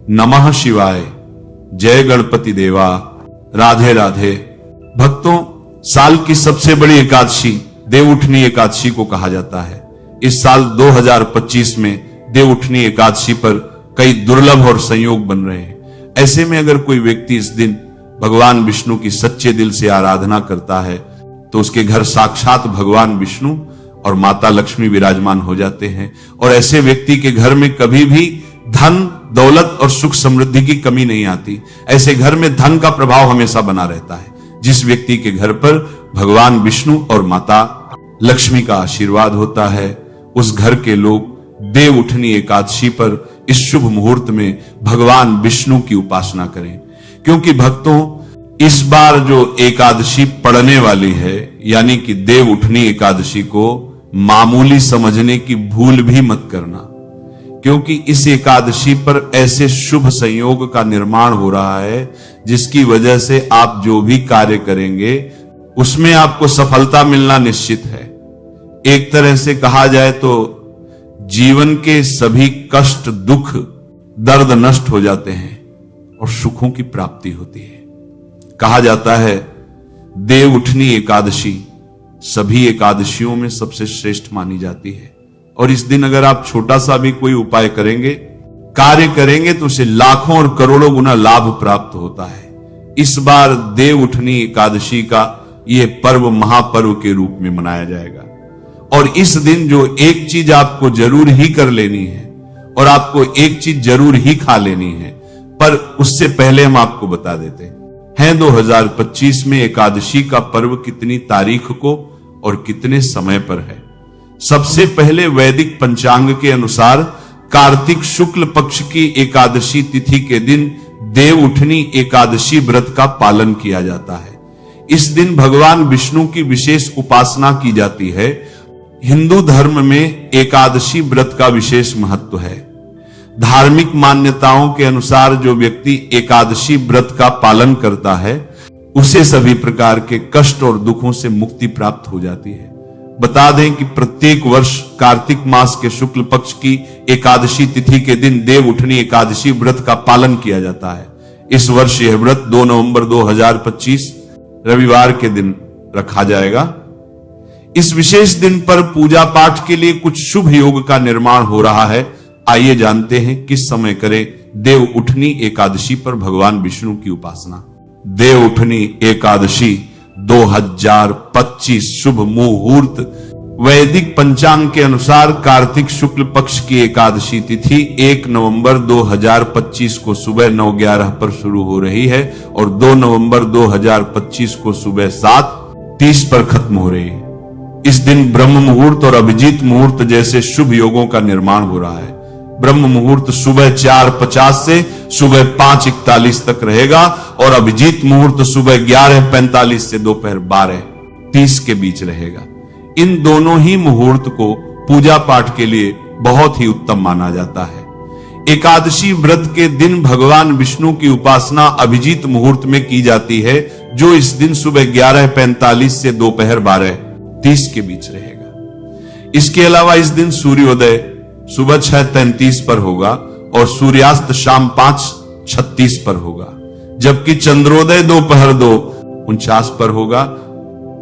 नमः शिवाय, जय गणपति देवा, राधे राधे। भक्तों, साल की सबसे बड़ी एकादशी देवउठनी एकादशी को कहा जाता है। इस साल 2025 में देवउठनी एकादशी पर कई दुर्लभ और संयोग बन रहे हैं। ऐसे में अगर कोई व्यक्ति इस दिन भगवान विष्णु की सच्चे दिल से आराधना करता है तो उसके घर साक्षात भगवान विष्णु और माता लक्ष्मी विराजमान हो जाते हैं, और ऐसे व्यक्ति के घर में कभी भी धन, दौलत और सुख समृद्धि की कमी नहीं आती। ऐसे घर में धन का प्रभाव हमेशा बना रहता है। जिस व्यक्ति के घर पर भगवान विष्णु और माता लक्ष्मी का आशीर्वाद होता है, उस घर के लोग देवउठनी एकादशी पर इस शुभ मुहूर्त में भगवान विष्णु की उपासना करें। क्योंकि भक्तों, इस बार जो एकादशी पड़ने वाली है, यानी कि देवउठनी एकादशी को मामूली समझने की भूल भी मत करना, क्योंकि इस एकादशी पर ऐसे शुभ संयोग का निर्माण हो रहा है जिसकी वजह से आप जो भी कार्य करेंगे उसमें आपको सफलता मिलना निश्चित है। एक तरह से कहा जाए तो जीवन के सभी कष्ट, दुख, दर्द नष्ट हो जाते हैं और सुखों की प्राप्ति होती है। कहा जाता है देवउठनी एकादशी सभी एकादशियों में सबसे श्रेष्ठ मानी जाती है, और इस दिन अगर आप छोटा सा भी कोई उपाय करेंगे, कार्य करेंगे, तो उसे लाखों और करोड़ों गुना लाभ प्राप्त होता है। इस बार देवउठनी एकादशी का यह पर्व महापर्व के रूप में मनाया जाएगा, और इस दिन जो एक चीज आपको जरूर ही कर लेनी है और आपको एक चीज जरूर ही खा लेनी है, पर उससे पहले हम आपको बता देते हैं 2025 में एकादशी का पर्व कितनी तारीख को और कितने समय पर है। सबसे पहले वैदिक पंचांग के अनुसार कार्तिक शुक्ल पक्ष की एकादशी तिथि के दिन देवउठनी एकादशी व्रत का पालन किया जाता है। इस दिन भगवान विष्णु की विशेष उपासना की जाती है। हिंदू धर्म में एकादशी व्रत का विशेष महत्व है। धार्मिक मान्यताओं के अनुसार जो व्यक्ति एकादशी व्रत का पालन करता है उसे सभी प्रकार के कष्ट और दुखों से मुक्ति प्राप्त हो जाती है। बता दें कि प्रत्येक वर्ष कार्तिक मास के शुक्ल पक्ष की एकादशी तिथि के दिन देवउठनी एकादशी व्रत का पालन किया जाता है। इस वर्ष यह व्रत 2 नवंबर 2025 रविवार के दिन रखा जाएगा। इस विशेष दिन पर पूजा पाठ के लिए कुछ शुभ योग का निर्माण हो रहा है। आइए जानते हैं किस समय करें देवउठनी एकादशी पर भगवान विष्णु की उपासना। देवउठनी एकादशी 2025 शुभ मुहूर्त। वैदिक पंचांग के अनुसार कार्तिक शुक्ल पक्ष की एकादशी तिथि 1 नवंबर 2025 को सुबह 9:11 पर शुरू हो रही है और 2 नवंबर 2025 को सुबह 7:30 पर खत्म हो रही है। इस दिन ब्रह्म मुहूर्त और अभिजीत मुहूर्त जैसे शुभ योगों का निर्माण हो रहा है। ब्रह्म मुहूर्त सुबह 4:50 से सुबह 5:41 तक रहेगा और अभिजीत मुहूर्त सुबह 11:45 से दोपहर 12:30 के बीच रहेगा। इन दोनों ही मुहूर्त को पूजा पाठ के लिए बहुत ही उत्तम माना जाता है। एकादशी व्रत के दिन भगवान विष्णु की उपासना अभिजीत मुहूर्त में की जाती है, जो इस दिन सुबह 11:45 से दोपहर 12:30 के बीच रहेगा। इसके अलावा इस दिन सूर्योदय सुबह 6:33 पर होगा और सूर्यास्त शाम 5:36 पर होगा, जबकि चंद्रोदय दोपहर 2:49 पर होगा।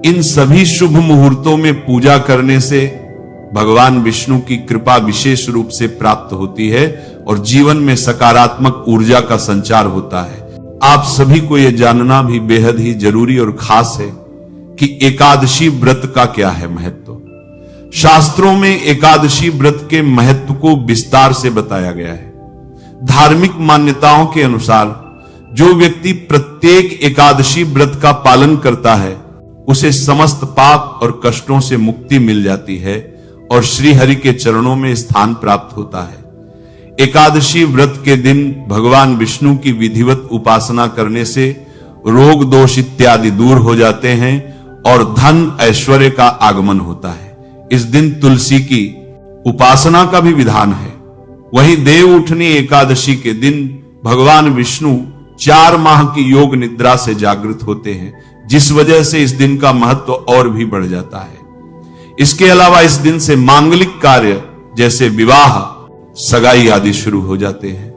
इन सभी शुभ मुहूर्तों में पूजा करने से भगवान विष्णु की कृपा विशेष रूप से प्राप्त होती है और जीवन में सकारात्मक ऊर्जा का संचार होता है। आप सभी को यह जानना भी बेहद ही जरूरी और खास है कि एकादशी व्रत का क्या है महत्व। शास्त्रों में एकादशी व्रत के महत्व को विस्तार से बताया गया है। धार्मिक मान्यताओं के अनुसार जो व्यक्ति प्रत्येक एकादशी व्रत का पालन करता है उसे समस्त पाप और कष्टों से मुक्ति मिल जाती है और श्री हरि के चरणों में स्थान प्राप्त होता है। एकादशी व्रत के दिन भगवान विष्णु की विधिवत उपासना करने से रोग दोष इत्यादि दूर हो जाते हैं और धन ऐश्वर्य का आगमन होता है। इस दिन तुलसी की उपासना का भी विधान है। वहीं देवउठनी एकादशी के दिन भगवान विष्णु 4 माह की योग निद्रा से जागृत होते हैं, जिस वजह से इस दिन का महत्व और भी बढ़ जाता है। इसके अलावा इस दिन से मांगलिक कार्य जैसे विवाह, सगाई आदि शुरू हो जाते हैं।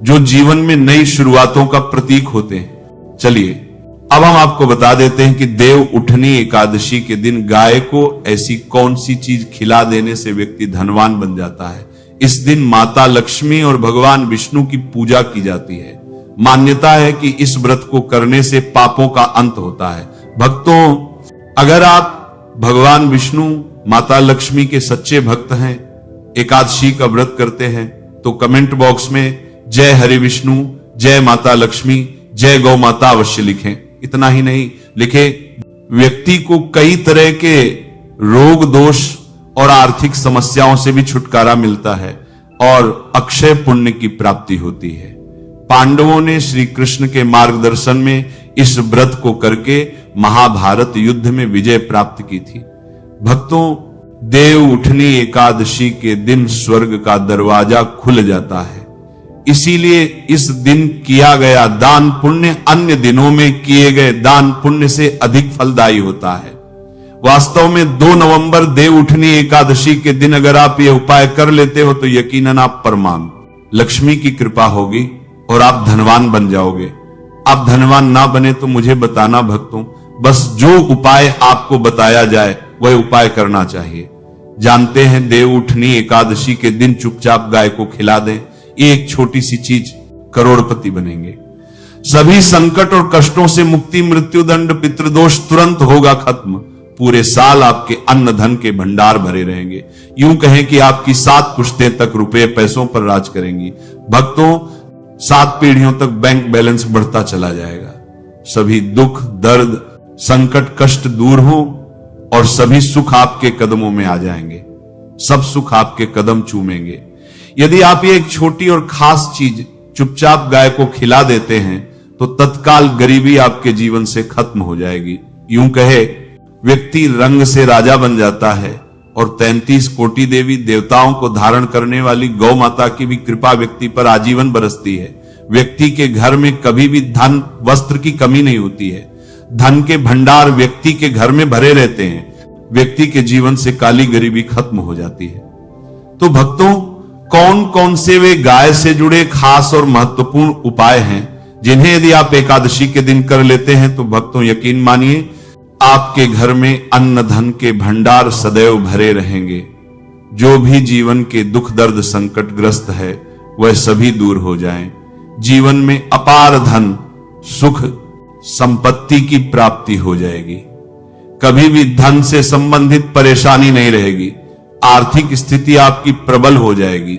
जो जीवन में नई शुरुआतों का प्रतीक होते हैं। चलिए अब हम आपको बता देते हैं कि देव उठनी एकादशी के दिन गाय को ऐसी कौन सी चीज खिला देने से व्यक्ति धनवान बन जाता है। इस दिन माता लक्ष्मी और भगवान विष्णु की पूजा की जाती है। मान्यता है कि इस व्रत को करने से पापों का अंत होता है। भक्तों, अगर आप भगवान विष्णु माता लक्ष्मी के सच्चे भक्त हैं, एकादशी का व्रत करते हैं, तो कमेंट बॉक्स में जय हरि विष्णु, जय माता लक्ष्मी, जय गौ माता अवश्य लिखें। इतना ही नहीं, लिखे व्यक्ति को कई तरह के रोग दोष और आर्थिक समस्याओं से भी छुटकारा मिलता है और अक्षय पुण्य की प्राप्ति होती है। पांडवों ने श्री कृष्ण के मार्गदर्शन में इस व्रत को करके महाभारत युद्ध में विजय प्राप्त की थी। भक्तों, देव उठनी एकादशी के दिन स्वर्ग का दरवाजा खुल जाता है। इसीलिए इस दिन किया गया दान पुण्य अन्य दिनों में किए गए दान पुण्य से अधिक फलदायी होता है। वास्तव में 2 नवंबर देव उठनी एकादशी के दिन अगर आप ये उपाय कर लेते हो तो यकीनन आप परमान लक्ष्मी की कृपा होगी और आप धनवान बन जाओगे। आप धनवान ना बने तो मुझे बताना भक्तों, बस जो उपाय आपको बताया जाए वह उपाय करना चाहिए। जानते हैं देव उठनी एकादशी के दिन चुपचाप गाय को खिला दें, एक छोटी सी चीज, करोड़पति बनेंगे। सभी संकट और कष्टों से मुक्ति, मृत्युदंड, पितृदोष तुरंत होगा खत्म। पूरे साल आपके अन्न धन के भंडार भरे रहेंगे। यूं कहें कि आपकी 7 पुश्तें तक रुपए पैसों पर राज करेंगी। भक्तों, 7 पीढ़ियों तक बैंक बैलेंस बढ़ता चला जाएगा। सभी दुख दर्द संकट कष्ट दूर हो और सभी सुख आपके कदमों में आ जाएंगे। सब सुख आपके कदम चूमेंगे। यदि आप ये एक छोटी और खास चीज चुपचाप गाय को खिला देते हैं तो तत्काल गरीबी आपके जीवन से खत्म हो जाएगी। यूं कहे व्यक्ति रंग से राजा बन जाता है और 33 कोटि देवी देवताओं को धारण करने वाली गौ माता की भी कृपा व्यक्ति पर आजीवन बरसती है। व्यक्ति के घर में कभी भी धन वस्त्र की कमी नहीं होती है। धन के भंडार व्यक्ति के घर में भरे रहते हैं। व्यक्ति के जीवन से काली गरीबी खत्म हो जाती है। तो भक्तों, कौन कौन से वे गाय से जुड़े खास और महत्वपूर्ण उपाय हैं जिन्हें यदि आप एकादशी के दिन कर लेते हैं तो भक्तों यकीन मानिए आपके घर में अन्न धन के भंडार सदैव भरे रहेंगे। जो भी जीवन के दुख दर्द संकटग्रस्त है वह सभी दूर हो जाएं। जीवन में अपार धन सुख संपत्ति की प्राप्ति हो जाएगी। कभी भी धन से संबंधित परेशानी नहीं रहेगी। आर्थिक स्थिति आपकी प्रबल हो जाएगी।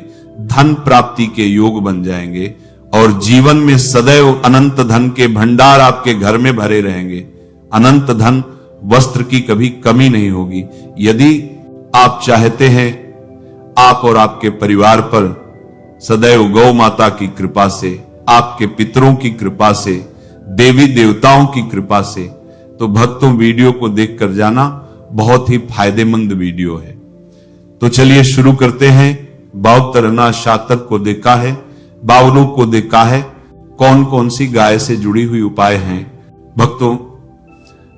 धन प्राप्ति के योग बन जाएंगे और जीवन में सदैव अनंत धन के भंडार आपके घर में भरे रहेंगे। अनंत धन वस्त्र की कभी कमी नहीं होगी। यदि आप चाहते हैं आप और आपके परिवार पर सदैव गौ माता की कृपा से, आपके पितरों की कृपा से, देवी देवताओं की कृपा से, तो भक्तों वीडियो को देखकर जाना, बहुत ही फायदेमंद वीडियो है। तो चलिए शुरू करते हैं। 72 शातक को देखा है, बावलों को देखा है, कौन कौन सी गाय से जुड़ी हुई उपाय हैं। भक्तों,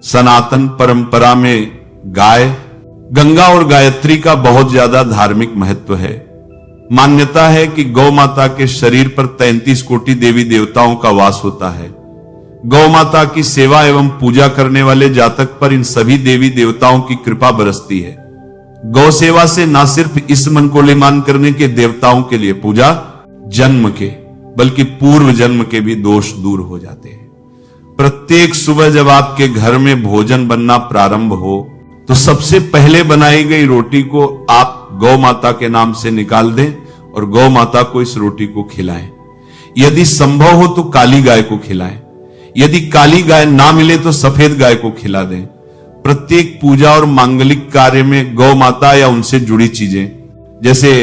सनातन परंपरा में गाय, गंगा और गायत्री का बहुत ज्यादा धार्मिक महत्व है। मान्यता है कि गौ माता के शरीर पर 33 कोटि देवी देवताओं का वास होता है। गौ माता की सेवा एवं पूजा करने वाले जातक पर इन सभी देवी देवताओं की कृपा बरसती है। गौ सेवा से न सिर्फ इस मन को लेमान करने के देवताओं के लिए पूजा जन्म के बल्कि पूर्व जन्म के भी दोष दूर हो जाते हैं। प्रत्येक सुबह जब आपके घर में भोजन बनना प्रारंभ हो तो सबसे पहले बनाई गई रोटी को आप गौ माता के नाम से निकाल दें और गौ माता को इस रोटी को खिलाएं। यदि संभव हो तो काली गाय को खिलाएं। यदि काली गाय ना मिले तो सफेद गाय को खिला दें। प्रत्येक पूजा और मांगलिक कार्य में गौ माता या उनसे जुड़ी चीजें जैसे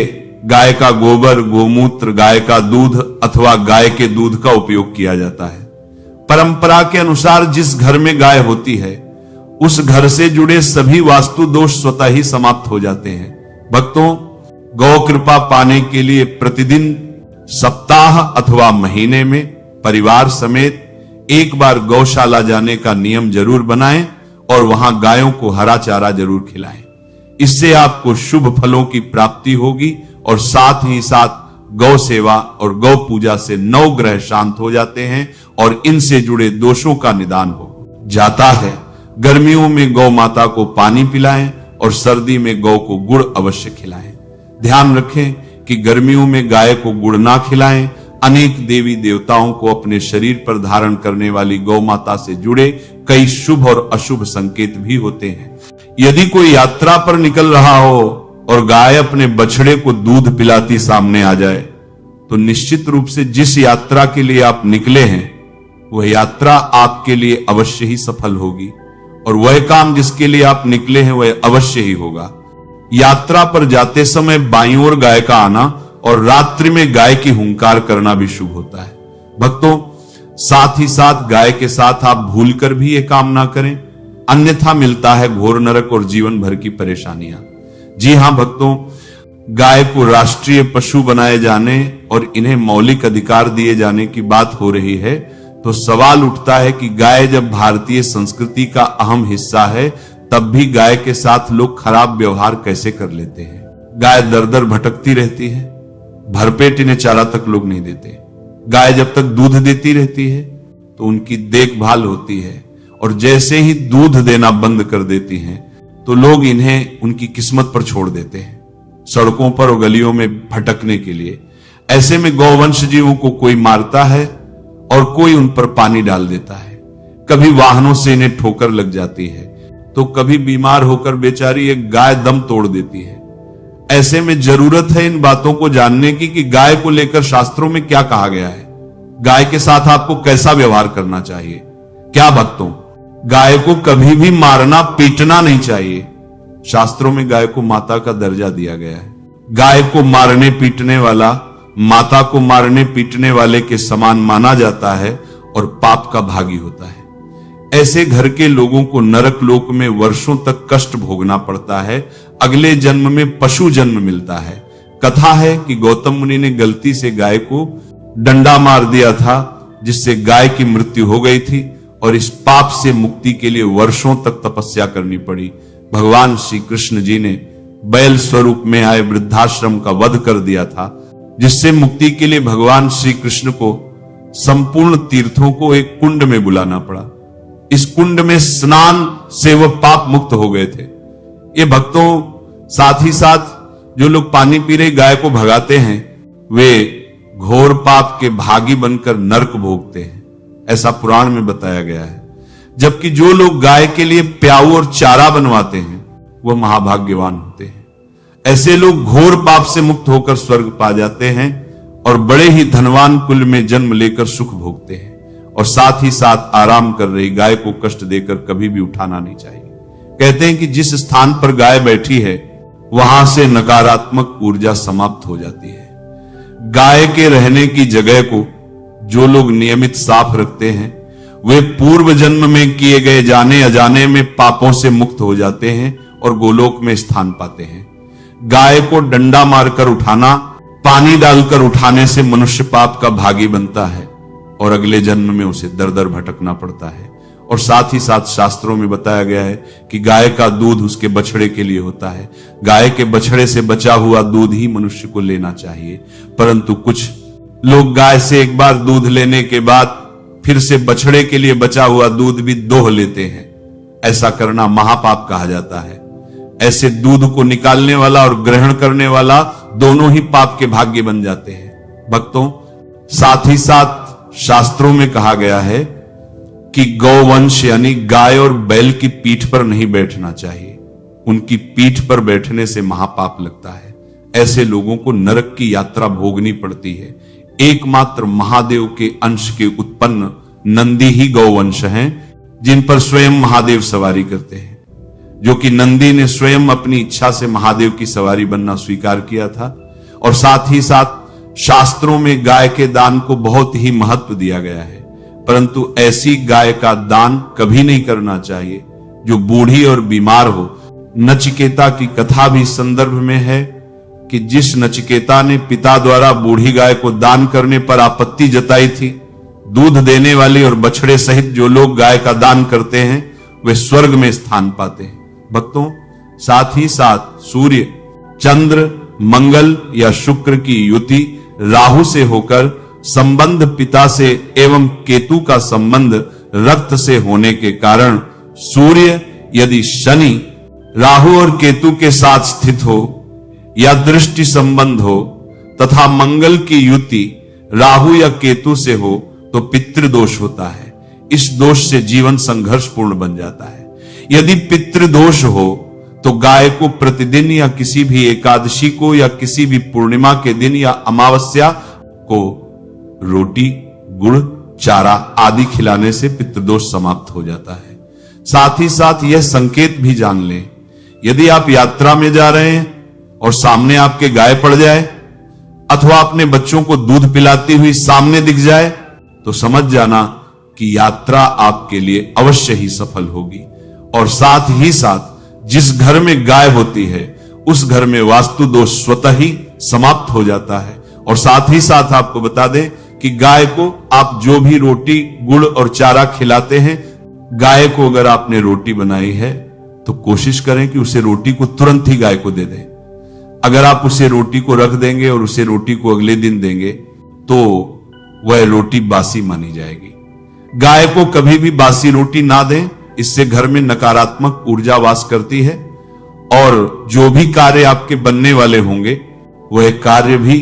गाय का गोबर, गोमूत्र, गाय का दूध अथवा गाय के दूध का उपयोग किया जाता है। परंपरा के अनुसार जिस घर में गाय होती है उस घर से जुड़े सभी वास्तु दोष स्वतः ही समाप्त हो जाते हैं। भक्तों, गौ कृपा पाने के लिए प्रतिदिन, सप्ताह अथवा महीने में परिवार समेत एक बार गौशाला जाने का नियम जरूर बनाएं और वहां गायों को हरा चारा जरूर खिलाएं। इससे आपको शुभ फलों की प्राप्ति होगी और साथ ही साथ गौ सेवा और गौ पूजा से 9 ग्रह शांत हो जाते हैं और इनसे जुड़े दोषों का निदान हो जाता है। गर्मियों में गौ माता को पानी पिलाएं और सर्दी में गौ को गुड़ अवश्य खिलाएं। ध्यान रखें कि गर्मियों में गाय को गुड़ ना खिलाएं। अनेक देवी देवताओं को अपने शरीर पर धारण करने वाली गौ माता से जुड़े कई शुभ और अशुभ संकेत भी होते हैं। यदि कोई यात्रा पर निकल रहा हो और गाय अपने बछड़े को दूध पिलाती सामने आ जाए तो निश्चित रूप से जिस यात्रा के लिए आप निकले हैं वह यात्रा आपके लिए अवश्य ही सफल होगी और वह काम जिसके लिए आप निकले हैं वह अवश्य ही होगा। यात्रा पर जाते समय बाईं ओर गाय का आना और रात्रि में गाय की हुंकार करना भी शुभ होता है। भक्तों, साथ ही साथ गाय के साथ आप भूलकर भी ये काम ना करें, अन्यथा मिलता है घोर नरक और जीवन भर की परेशानियां। जी हां भक्तों, गाय को राष्ट्रीय पशु बनाए जाने और इन्हें मौलिक अधिकार दिए जाने की बात हो रही है तो सवाल उठता है कि गाय जब भारतीय संस्कृति का अहम हिस्सा है तब भी गाय के साथ लोग खराब व्यवहार कैसे कर लेते हैं। गाय दर दर भटकती रहती है, भरपेट इन्हें चारा तक लोग नहीं देते। गाय जब तक दूध देती रहती है तो उनकी देखभाल होती है और जैसे ही दूध देना बंद कर देती हैं तो लोग इन्हें उनकी किस्मत पर छोड़ देते हैं, सड़कों पर और गलियों में भटकने के लिए। ऐसे में गौवंश जीवों को कोई मारता है और कोई उन पर पानी डाल देता है। कभी वाहनों से इन्हें ठोकर लग जाती है तो कभी बीमार होकर बेचारी एक गाय दम तोड़ देती है। ऐसे में जरूरत है इन बातों को जानने की कि गाय को लेकर शास्त्रों में क्या कहा गया है, गाय के साथ आपको कैसा व्यवहार करना चाहिए। क्या भक्तों, गाय को कभी भी मारना पीटना नहीं चाहिए। शास्त्रों में गाय को माता का दर्जा दिया गया है। गाय को मारने पीटने वाला माता को मारने पीटने वाले के समान माना जाता है और पाप का भागी होता है। ऐसे घर के लोगों को नरक लोक में वर्षों तक कष्ट भोगना पड़ता है। अगले जन्म में पशु जन्म मिलता है। कथा है कि गौतम मुनि ने गलती से गाय को डंडा मार दिया था जिससे गाय की मृत्यु हो गई थी और इस पाप से मुक्ति के लिए वर्षों तक तपस्या करनी पड़ी। भगवान श्री कृष्ण जी ने बैल स्वरूप में आए वृद्धाश्रम का वध कर दिया था जिससे मुक्ति के लिए भगवान श्री कृष्ण को संपूर्ण तीर्थों को एक कुंड में बुलाना पड़ा। इस कुंड में स्नान से वह पाप मुक्त हो गए थे। ये भक्तों, साथ ही साथ जो लोग पानी पी रही गाय को भगाते हैं वे घोर पाप के भागी बनकर नरक भोगते हैं, ऐसा पुराण में बताया गया है। जबकि जो लोग गाय के लिए प्याऊ और चारा बनवाते हैं वह महाभाग्यवान होते हैं। ऐसे लोग घोर पाप से मुक्त होकर स्वर्ग पा जाते हैं और बड़े ही धनवान कुल में जन्म लेकर सुख भोगते हैं। और साथ ही साथ आराम कर रही गाय को कष्ट देकर कभी भी उठाना नहीं चाहिए। कहते हैं कि जिस स्थान पर गाय बैठी है वहां से नकारात्मक ऊर्जा समाप्त हो जाती है। गाय के रहने की जगह को जो लोग नियमित साफ रखते हैं वे पूर्व जन्म में किए गए जाने अजाने में पापों से मुक्त हो जाते हैं और गोलोक में स्थान पाते हैं। गाय को डंडा मारकर उठाना, पानी डालकर उठाने से मनुष्य पाप का भागी बनता है और अगले जन्म में उसे दर दर भटकना पड़ता है। और साथ ही साथ शास्त्रों में बताया गया है कि गाय का दूध उसके बछड़े के लिए होता है। गाय के बछड़े से बचा हुआ दूध ही मनुष्य को लेना चाहिए। परंतु कुछ लोग गाय से एक बार दूध लेने के बाद फिर से बछड़े के लिए बचा हुआ दूध भी दोह लेते हैं। ऐसा करना महापाप कहा जाता है। ऐसे दूध को निकालने वाला और ग्रहण करने वाला दोनों ही पाप के भाग्य बन जाते हैं। भक्तों, साथ ही साथ शास्त्रों में कहा गया है कि गौवंश यानी गाय और बैल की पीठ पर नहीं बैठना चाहिए। उनकी पीठ पर बैठने से महापाप लगता है। ऐसे लोगों को नरक की यात्रा भोगनी पड़ती है। एकमात्र महादेव के अंश के उत्पन्न नंदी ही गौवंश हैं जिन पर स्वयं महादेव सवारी करते हैं। जो कि नंदी ने स्वयं अपनी इच्छा से महादेव की सवारी बनना स्वीकार किया था। और साथ ही साथ शास्त्रों में गाय के दान को बहुत ही महत्व दिया गया है। परंतु ऐसी गाय का दान कभी नहीं करना चाहिए जो बूढ़ी और बीमार हो। नचिकेता की कथा भी संदर्भ में है कि जिस नचिकेता ने पिता द्वारा बूढ़ी गाय को दान करने पर आपत्ति जताई थी, दूध देने वाली और बछड़े सहित जो लोग गाय का दान करते हैं वे स्वर्ग में स्थान पाते हैं। भक्तों, साथ ही साथ सूर्य, चंद्र, मंगल या शुक्र की युति राहु से होकर संबंध पिता से एवं केतु का संबंध रक्त से होने के कारण सूर्य यदि शनि राहु और केतु के साथ स्थित हो या दृष्टि संबंध हो तथा मंगल की युति राहु या केतु से हो तो पितृदोष होता है। इस दोष से जीवन संघर्षपूर्ण बन जाता है। यदि पितृदोष हो तो गाय को प्रतिदिन या किसी भी एकादशी को या किसी भी पूर्णिमा के दिन या अमावस्या को रोटी, गुड़, चारा आदि खिलाने से पितृदोष समाप्त हो जाता है। साथ ही साथ यह संकेत भी जान लें, यदि आप यात्रा में जा रहे हैं और सामने आपके गाय पड़ जाए अथवा अपने बच्चों को दूध पिलाती हुई सामने दिख जाए तो समझ जाना कि यात्रा आपके लिए अवश्य ही सफल होगी। और साथ ही साथ जिस घर में गाय होती है उस घर में वास्तु दोष स्वतः ही समाप्त हो जाता है। और साथ ही साथ आपको बता दें कि गाय को आप जो भी रोटी, गुड़ और चारा खिलाते हैं, गाय को अगर आपने रोटी बनाई है तो कोशिश करें कि उसे रोटी को तुरंत ही गाय को दे दें। अगर आप उसे रोटी को रख देंगे और उसे रोटी को अगले दिन देंगे तो वह रोटी बासी मानी जाएगी। गाय को कभी भी बासी रोटी ना दें, इससे घर में नकारात्मक ऊर्जा वास करती है और जो भी कार्य आपके बनने वाले होंगे वह कार्य भी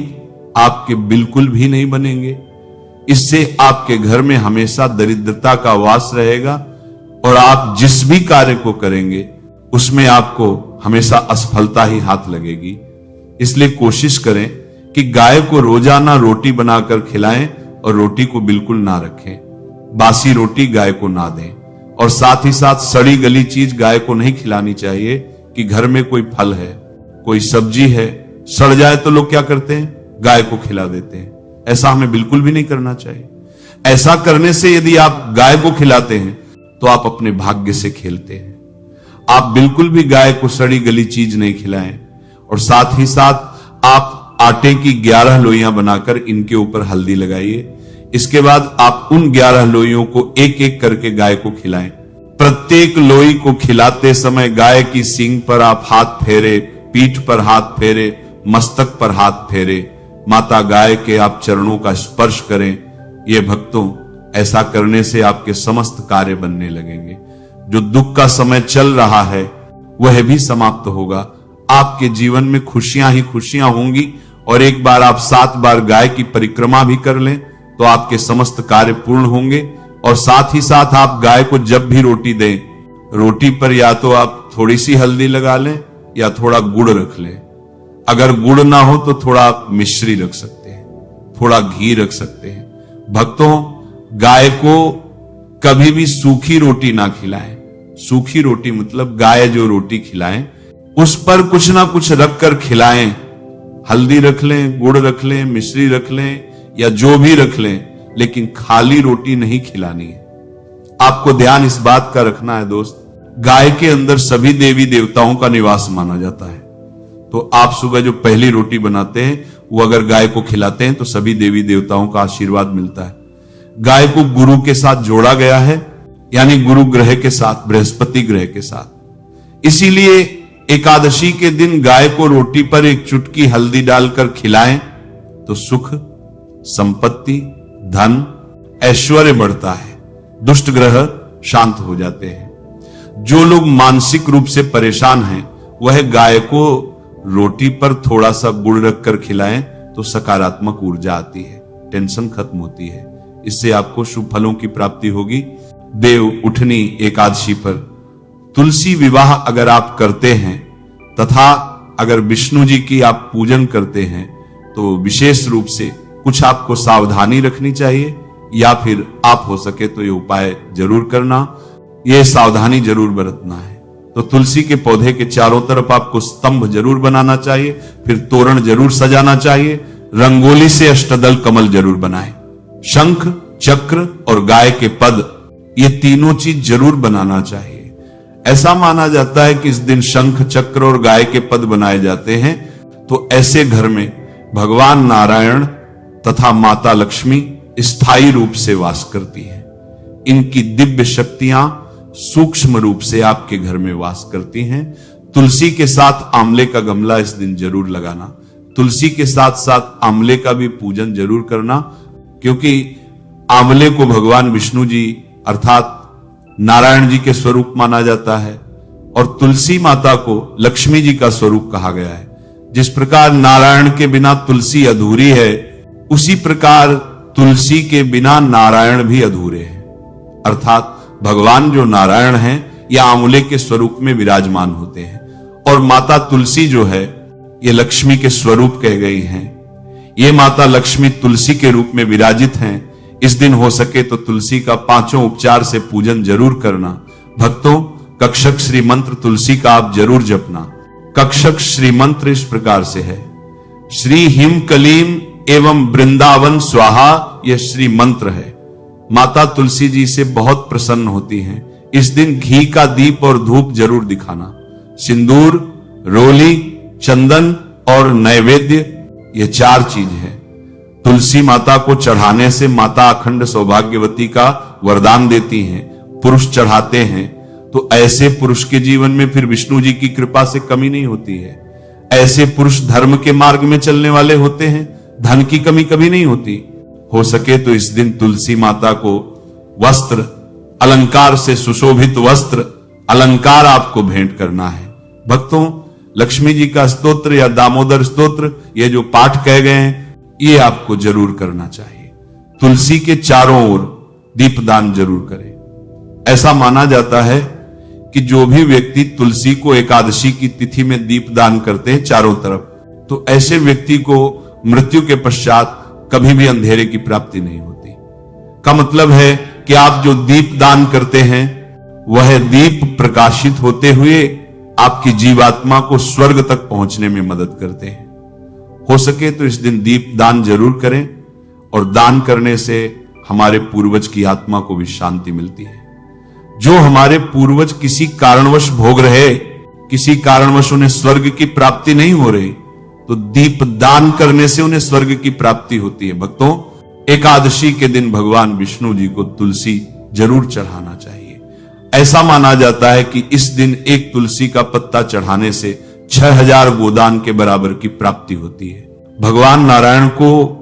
आपके बिल्कुल भी नहीं बनेंगे। इससे आपके घर में हमेशा दरिद्रता का वास रहेगा और आप जिस भी कार्य को करेंगे उसमें आपको हमेशा असफलता ही हाथ लगेगी। इसलिए कोशिश करें कि गाय को रोजाना रोटी बनाकर खिलाएं और रोटी को बिल्कुल ना रखें। बासी रोटी गाय को ना दें और साथ ही साथ सड़ी गली चीज गाय को नहीं खिलानी चाहिए कि घर में कोई फल है, कोई सब्जी है, सड़ जाए तो लोग क्या करते हैं, गाय को खिला देते हैं। ऐसा हमें बिल्कुल भी नहीं करना चाहिए। ऐसा करने से यदि आप गाय को खिलाते हैं तो आप अपने भाग्य से खेलते हैं। आप बिल्कुल भी गाय को सड़ी गली चीज नहीं खिलाएं और साथ ही साथ आप आटे की 11 लोइयां बनाकर इनके ऊपर हल्दी लगाइए। इसके बाद आप उन 11 लोइयों को एक एक करके गाय को खिलाएं। प्रत्येक लोई को खिलाते समय गाय की सींग पर आप हाथ फेरे, पीठ पर हाथ फेरे, मस्तक पर हाथ फेरे, माता गाय के आप चरणों का स्पर्श करें। ये भक्तों, ऐसा करने से आपके समस्त कार्य बनने लगेंगे। जो दुख का समय चल रहा है वह भी समाप्त होगा। आपके जीवन में खुशियां ही खुशियां होंगी और एक बार आप 7 बार गाय की परिक्रमा भी कर लें तो आपके समस्त कार्य पूर्ण होंगे। और साथ ही साथ आप गाय को जब भी रोटी दें, रोटी पर या तो आप थोड़ी सी हल्दी लगा लें या थोड़ा गुड़ रख लें। अगर गुड़ ना हो तो थोड़ा आप मिश्री रख सकते हैं, थोड़ा घी रख सकते हैं। भक्तों, गाय को कभी भी सूखी रोटी ना खिलाएं। सूखी रोटी मतलब गाय जो रोटी खिलाएं उस पर कुछ ना कुछ रख कर खिलाएं। हल्दी रख लें, गुड़ रख लें, मिश्री रख लें या जो भी रख लें, लेकिन खाली रोटी नहीं खिलानी है। आपको ध्यान इस बात का रखना है दोस्त, गाय के अंदर सभी देवी देवताओं का निवास माना जाता है। तो आप सुबह जो पहली रोटी बनाते हैं वो अगर गाय को खिलाते हैं तो सभी देवी देवताओं का आशीर्वाद मिलता है। गाय को गुरु के साथ जोड़ा गया है, यानी गुरु ग्रह के साथ, बृहस्पति ग्रह के साथ। इसीलिए एकादशी के दिन गाय को रोटी पर एक चुटकी हल्दी डालकर खिलाएं तो सुख, संपत्ति, धन, ऐश्वर्य बढ़ता है, दुष्ट ग्रह शांत हो जाते हैं। जो लोग मानसिक रूप से परेशान हैं वह गाय को रोटी पर थोड़ा सा गुड़ रखकर खिलाएं तो सकारात्मक ऊर्जा आती है, टेंशन खत्म होती है। इससे आपको शुभ फलों की प्राप्ति होगी। देव उठनी एकादशी पर तुलसी विवाह अगर आप करते हैं तथा अगर विष्णु जी की आप पूजन करते हैं तो विशेष रूप से कुछ आपको सावधानी रखनी चाहिए, या फिर आप हो सके तो ये उपाय जरूर करना, ये सावधानी जरूर बरतना है। तो तुलसी के पौधे के चारों तरफ आपको स्तंभ जरूर बनाना चाहिए, फिर तोरण जरूर सजाना चाहिए, रंगोली से अष्टदल कमल जरूर बनाएं। शंख, चक्र और गाय के पद, ये तीनों चीज जरूर बनाना चाहिए। ऐसा माना जाता है कि इस दिन शंख, चक्र और गाय के पद बनाए जाते हैं तो ऐसे घर में भगवान नारायण तथा माता लक्ष्मी स्थायी रूप से वास करती है। इनकी दिव्य शक्तियां सूक्ष्म रूप से आपके घर में वास करती हैं। तुलसी के साथ आंवले का गमला इस दिन जरूर लगाना। तुलसी के साथ साथ आंवले का भी पूजन जरूर करना, क्योंकि आंवले को भगवान विष्णु जी अर्थात नारायण जी के स्वरूप माना जाता है और तुलसी माता को लक्ष्मी जी का स्वरूप कहा गया है। जिस प्रकार नारायण के बिना तुलसी अधूरी है, उसी प्रकार तुलसी के बिना नारायण भी अधूरे हैं। अर्थात भगवान जो नारायण हैं या आंवले के स्वरूप में विराजमान होते हैं और माता तुलसी जो है ये लक्ष्मी के स्वरूप कह गई हैं। ये माता लक्ष्मी तुलसी के रूप में विराजित हैं। इस दिन हो सके तो तुलसी का 5 उपचार से पूजन जरूर करना। भक्तों, कक्षक श्री मंत्र तुलसी का आप जरूर जपना। कक्षक श्री मंत्र इस प्रकार से है, श्री हिम कलीम एवं वृंदावन स्वाहा, यह श्री मंत्र है। माता तुलसी जी से बहुत प्रसन्न होती हैं। इस दिन घी का दीप और धूप जरूर दिखाना। सिंदूर, रोली, चंदन और नैवेद्य, ये 4 चीज है। तुलसी माता को चढ़ाने से माता अखंड सौभाग्यवती का वरदान देती हैं। पुरुष चढ़ाते हैं तो ऐसे पुरुष के जीवन में फिर विष्णु जी की कृपा से कमी नहीं होती है। ऐसे पुरुष धर्म के मार्ग में चलने वाले होते हैं, धन की कमी कभी नहीं होती। हो सके तो इस दिन तुलसी माता को वस्त्र, अलंकार से सुशोभित वस्त्र, अलंकार आपको भेंट करना है। भक्तों, लक्ष्मी जी का स्तोत्र या दामोदर स्तोत्र, ये जो पाठ कहे गए हैं, ये आपको जरूर करना चाहिए। तुलसी के चारों ओर दीपदान जरूर करें। ऐसा माना जाता है कि जो भी व्यक्ति तुलसी को एकादशी की तिथि में दीपदान करते हैं चारों तरफ, तो ऐसे व्यक्ति को मृत्यु के पश्चात कभी भी अंधेरे की प्राप्ति नहीं होती। का मतलब है कि आप जो दीप दान करते हैं वह दीप प्रकाशित होते हुए आपकी जीवात्मा को स्वर्ग तक पहुंचने में मदद करते हैं। हो सके तो इस दिन दीप दान जरूर करें और दान करने से हमारे पूर्वज की आत्मा को भी शांति मिलती है। जो हमारे पूर्वज किसी कारणवश भोग रहे, किसी कारणवश उन्हें स्वर्ग की प्राप्ति नहीं हो रही, तो दीप दान करने से उन्हें स्वर्ग की प्राप्ति होती है। भक्तों, एकादशी के दिन भगवान विष्णु जी को तुलसी जरूर चढ़ाना चाहिए। ऐसा माना जाता है कि इस दिन एक तुलसी का पत्ता चढ़ाने से 6000 गोदान के बराबर की प्राप्ति होती है। भगवान नारायण को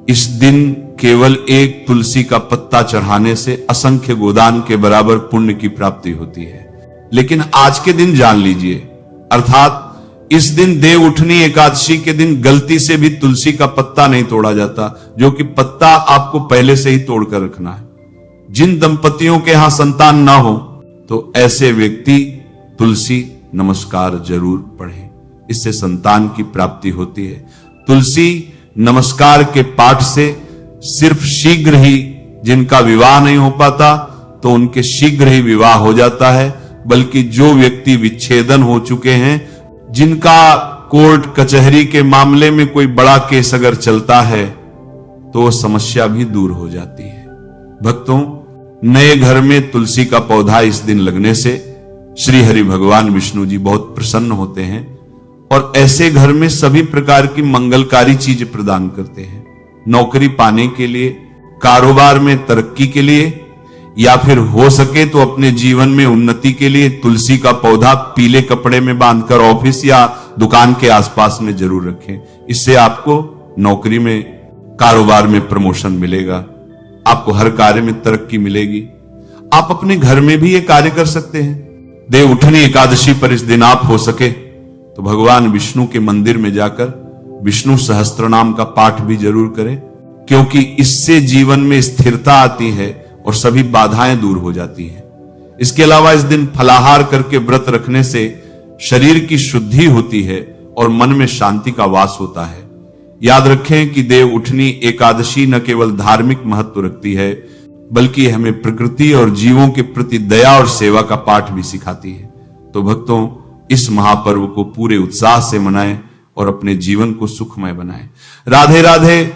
इस दिन केवल एक तुलसी का पत्ता चढ़ाने से असंख्य गोदान के बराबर पुण्य की प्राप्ति होती है। लेकिन आज के दिन जान लीजिए, अर्थात इस दिन देव उठनी एकादशी के दिन गलती से भी तुलसी का पत्ता नहीं तोड़ा जाता, जो कि पत्ता आपको पहले से ही तोड़कर रखना है। जिन दंपतियों के यहां संतान ना हो तो ऐसे व्यक्ति तुलसी नमस्कार जरूर पढ़ें, इससे संतान की प्राप्ति होती है। तुलसी नमस्कार के पाठ से सिर्फ शीघ्र ही, जिनका विवाह नहीं हो पाता तो उनके शीघ्र ही विवाह हो जाता है, बल्कि जो व्यक्ति विच्छेदन हो चुके हैं, जिनका कोर्ट कचहरी के मामले में कोई बड़ा केस अगर चलता है तो समस्या भी दूर हो जाती है। भक्तों, नए घर में तुलसी का पौधा इस दिन लगने से श्री हरि भगवान विष्णु जी बहुत प्रसन्न होते हैं और ऐसे घर में सभी प्रकार की मंगलकारी चीज प्रदान करते हैं। नौकरी पाने के लिए, कारोबार में तरक्की के लिए, या फिर हो सके तो अपने जीवन में उन्नति के लिए तुलसी का पौधा पीले कपड़े में बांधकर ऑफिस या दुकान के आसपास में जरूर रखें। इससे आपको नौकरी में, कारोबार में प्रमोशन मिलेगा, आपको हर कार्य में तरक्की मिलेगी। आप अपने घर में भी ये कार्य कर सकते हैं। देव उठनी एकादशी पर इस दिन आप हो सके तो भगवान विष्णु के मंदिर में जाकर विष्णु सहस्त्रनाम का पाठ भी जरूर करें, क्योंकि इससे जीवन में स्थिरता आती है और सभी बाधाएं दूर हो जाती हैं। इसके अलावा इस दिन फलाहार करके व्रत रखने से शरीर की शुद्धि होती है और मन में शांति का वास होता है। याद रखें कि देव उठनी एकादशी न केवल धार्मिक महत्व रखती है, बल्कि हमें प्रकृति और जीवों के प्रति दया और सेवा का पाठ भी सिखाती है। तो भक्तों, इस महापर्व को पूरे उत्साह से मनाएं और अपने जीवन को सुखमय बनाएं। राधे राधे।